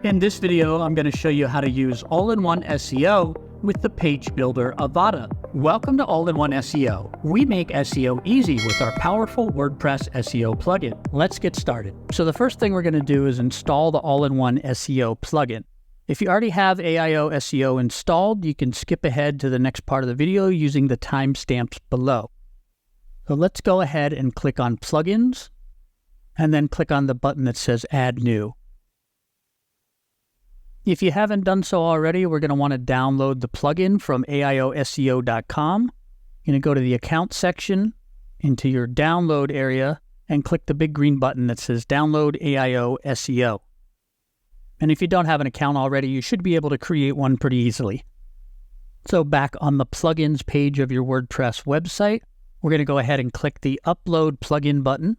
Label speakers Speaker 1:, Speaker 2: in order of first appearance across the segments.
Speaker 1: In this video, I'm going to show you how to use all-in-one SEO with the page builder Avada. Welcome to All-in-One SEO. We make SEO easy with our powerful WordPress SEO plugin. Let's get started. So the first thing we're going to do is install the All-in-One SEO plugin. If you already have AIOSEO installed, you can skip ahead to the next part of the video using the timestamps below. So let's go ahead and click on Plugins, and then click on the button that says Add New. If you haven't done so already, we're going to want to download the plugin from AIOSEO.com. You're going to go to the Account section, into your Download area, and click the big green button that says Download AIOSEO. And if you don't have an account already, you should be able to create one pretty easily. So back on the Plugins page of your WordPress website, we're going to go ahead and click the Upload Plugin button,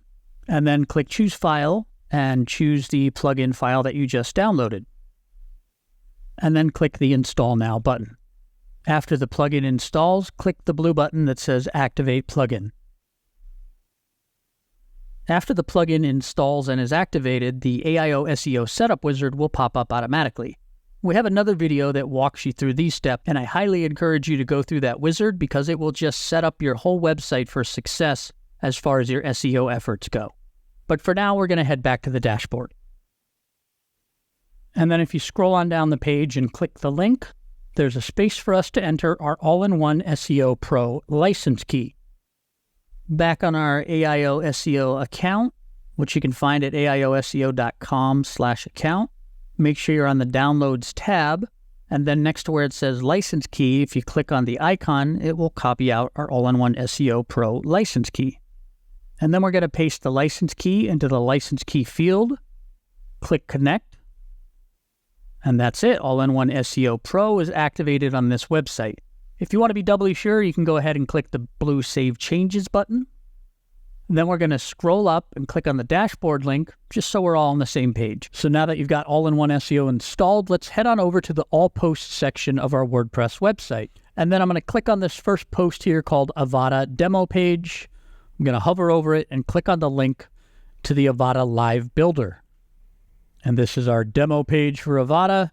Speaker 1: and then click Choose File, and choose the plugin file that you just downloaded. And then click the Install Now button. After the plugin installs, click the blue button that says Activate Plugin. After the plugin installs and is activated, the AIOSEO setup wizard will pop up automatically. We have another video that walks you through these steps, and I highly encourage you to go through that wizard because it will just set up your whole website for success as far as your SEO efforts go. But for now, we're going to head back to the dashboard. And then if you scroll on down the page and click the link, there's a space for us to enter our All-in-One SEO Pro license key. Back on our AIOSEO account, which you can find at AIOSEO.com/account, make sure you're on the Downloads tab, and then next to where it says License Key, if you click on the icon, it will copy out our All-in-One SEO Pro license key. And then we're going to paste the license key into the license key field, click Connect, and that's it. All-in-One SEO Pro is activated on this website. If you want to be doubly sure, you can go ahead and click the blue Save Changes button. And then we're going to scroll up and click on the dashboard link, just so we're all on the same page. So now that you've got All-in-One SEO installed, let's head on over to the All Posts section of our WordPress website. And then I'm going to click on this first post here called Avada Demo Page. I'm going to hover over it and click on the link to the Avada Live Builder. And this is our demo page for Avada.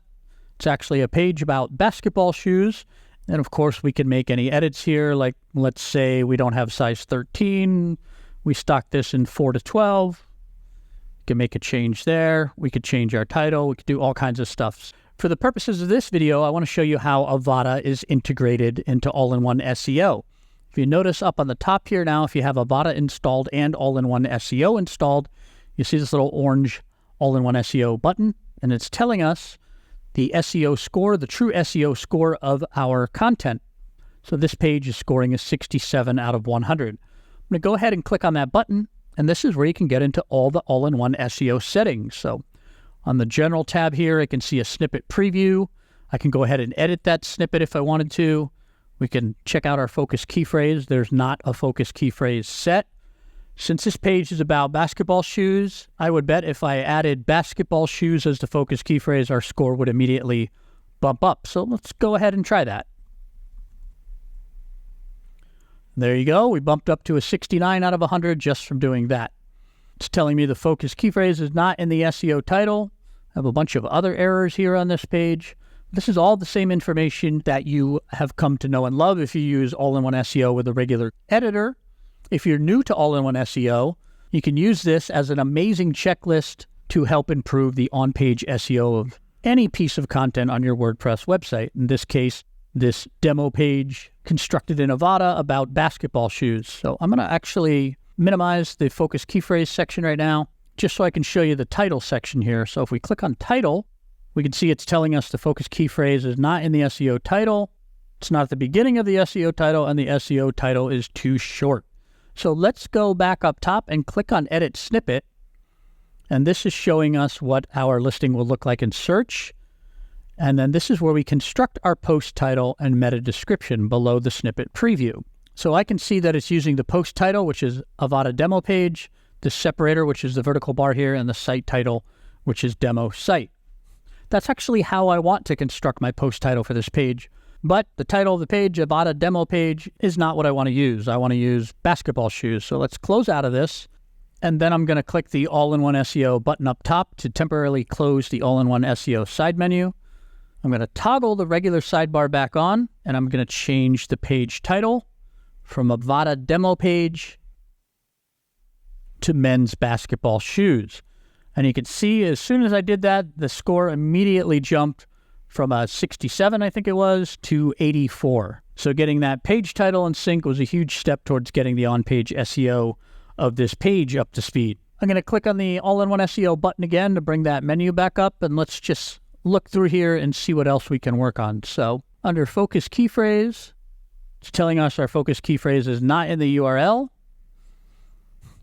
Speaker 1: It's actually a page about basketball shoes. And of course, we can make any edits here. Like, let's say we don't have size 13. We stock this in 4 to 12. We can make a change there. We could change our title. We could do all kinds of stuff. For the purposes of this video, I want to show you how Avada is integrated into All-in-One SEO. If you notice up on the top here now, if you have Avada installed and All-in-One SEO installed, you see this little orange All-in-One SEO button, and it's telling us the SEO score, the true SEO score of our content. So this page is scoring a 67 out of 100. I'm going to go ahead and click on that button, and this is where you can get into all the All-in-One SEO settings. So on the General tab here, I can see a snippet preview. I can go ahead and edit that snippet if I wanted to. We can check out our focus key phrase. There's not a focus key phrase set. Since this page is about basketball shoes, I would bet if I added basketball shoes as the focus key phrase, our score would immediately bump up. So let's go ahead and try that. There you go. We bumped up to a 69 out of 100 just from doing that. It's telling me the focus key phrase is not in the SEO title. I have a bunch of other errors here on this page. This is all the same information that you have come to know and love if you use All-in-One SEO with a regular editor. If you're new to All-in-One SEO, you can use this as an amazing checklist to help improve the on-page SEO of any piece of content on your WordPress website. In this case, this demo page constructed in Avada about basketball shoes. So I'm going to actually minimize the focus key phrase section right now, just so I can show you the title section here. So if we click on title, we can see it's telling us the focus key phrase is not in the SEO title. It's not at the beginning of the SEO title, and the SEO title is too short. So let's go back up top and click on Edit Snippet. And this is showing us what our listing will look like in search. And then this is where we construct our post title and meta description below the snippet preview. So I can see that it's using the post title, which is Avada Demo Page, the separator, which is the vertical bar here, and the site title, which is Demo Site. That's actually how I want to construct my post title for this page. But the title of the page, Avada Demo Page, is not what I want to use. I want to use basketball shoes. So let's close out of this And then I'm going to click the All-in-One SEO button up top to temporarily close the All-in-One SEO side menu. I'm going to toggle the regular sidebar back on, and I'm going to change the page title from Avada demo page to men's basketball shoes. And you can see as soon as I did that, the score immediately jumped from a 67, I think it was, to 84. So getting that page title in sync was a huge step towards getting the on-page SEO of this page up to speed. I'm going to click on the All-in-One SEO button again to bring that menu back up, and let's just look through here and see what else we can work on. So under focus key phrase, it's telling us our focus key phrase is not in the URL.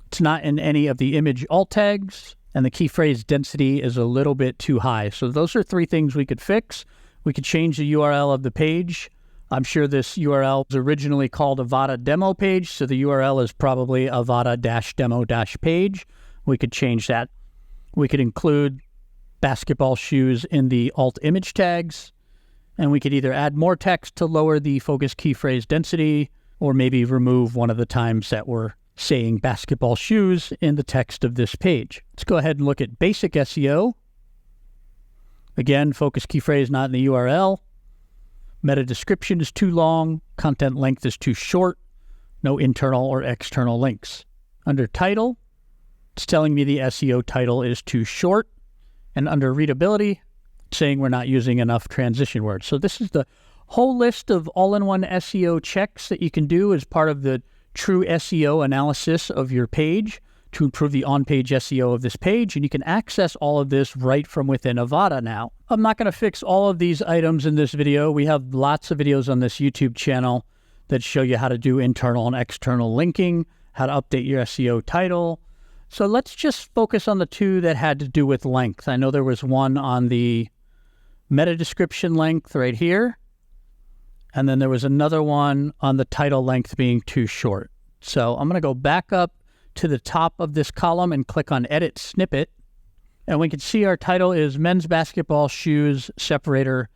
Speaker 1: It's not in any of the image alt tags, and the key phrase density is a little bit too high. So those are three things we could fix. We could change the URL of the page. I'm sure this URL was originally called Avada demo page, so the URL is probably avada-demo-page. We could change that. We could include basketball shoes in the alt image tags, and we could either add more text to lower the focus key phrase density, or maybe remove one of the times that we're saying basketball shoes in the text of this page. Let's go ahead and look at basic SEO. Again, focus key phrase not in the URL. Meta description is too long. Content length is too short. No internal or external links. Under title, it's telling me the SEO title is too short. And under readability, it's saying we're not using enough transition words. So this is the whole list of all-in-one SEO checks that you can do as part of the TruSEO analysis of your page to improve the on-page SEO of this page, and you can access all of this right from within Avada now. I'm not going to fix all of these items in this video. We have lots of videos on this YouTube channel that show you how to do internal and external linking, how to update your SEO title. So let's just focus on the two that had to do with length. I know there was one on the meta description length right here, and then there was another one on the title length being too short. So I'm going to go back up to the top of this column and click on Edit Snippet. And we can see our title is Men's Basketball Shoes Separator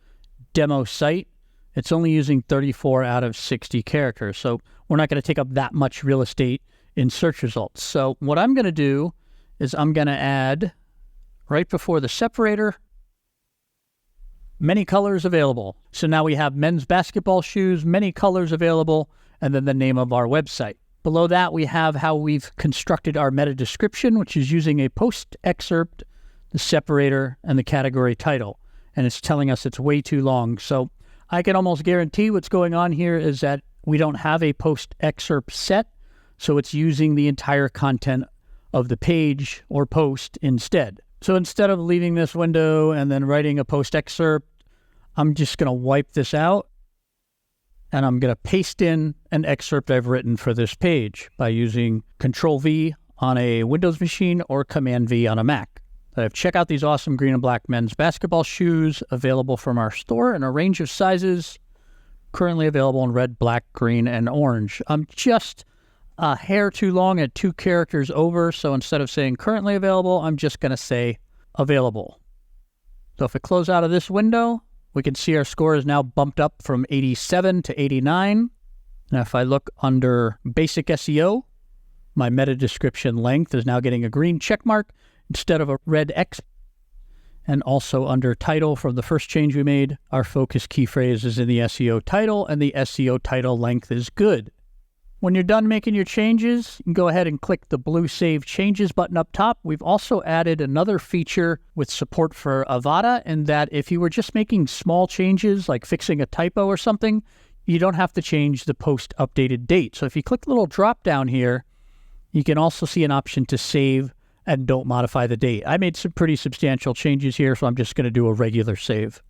Speaker 1: Demo Site. It's only using 34 out of 60 characters. So we're not going to take up that much real estate in search results. So what I'm going to do is I'm going to add right before the separator, many colors available. So now we have men's basketball shoes, many colors available, and then the name of our website. Below that, we have how we've constructed our meta description, which is using a post excerpt, the separator, and the category title. And it's telling us it's way too long. So I can almost guarantee what's going on here is that we don't have a post excerpt set. So it's using the entire content of the page or post instead. So instead of leaving this window and then writing a post excerpt, I'm just going to wipe this out. And I'm going to paste in an excerpt I've written for this page by using Control-V on a Windows machine or Command-V on a Mac. Check out these awesome green and black men's basketball shoes available from our store in a range of sizes, currently available in red, black, green, and orange. I'm just a hair too long at 2 characters over, so instead of saying currently available, I'm just going to say available. So if I close out of this window, we can see our score is now bumped up from 87 to 89. Now, if I look under basic SEO, my meta description length is now getting a green check mark instead of a red X. And also under title, from the first change we made, our focus key phrase is in the SEO title, and the SEO title length is good. When you're done making your changes, you can go ahead and click the blue Save Changes button up top. We've also added another feature with support for Avada, in that if you were just making small changes, like fixing a typo or something, you don't have to change the post updated date. So if you click the little drop down here, you can also see an option to save and don't modify the date. I made some pretty substantial changes here, so I'm just going to do a regular save.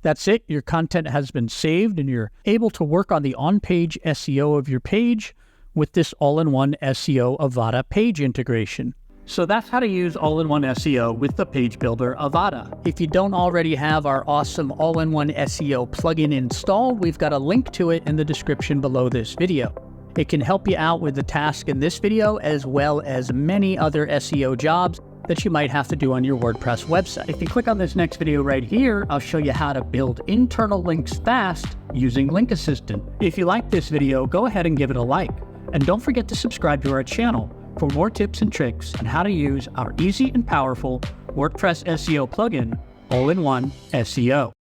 Speaker 1: That's it. Your content has been saved, and you're able to work on the on-page SEO of your page with this all-in-one SEO Avada page integration. So that's how to use all-in-one SEO with the Page Builder Avada. If you don't already have our awesome all-in-one SEO plugin installed, we've got a link to it in the description below this video. It can help you out with the task in this video, as well as many other SEO jobs that you might have to do on your WordPress website. If you click on this next video right here, I'll show you how to build internal links fast using Link Assistant. If you like this video, go ahead and give it a like. And don't forget to subscribe to our channel. for more tips and tricks on how to use our easy and powerful WordPress SEO plugin, All-in-One SEO.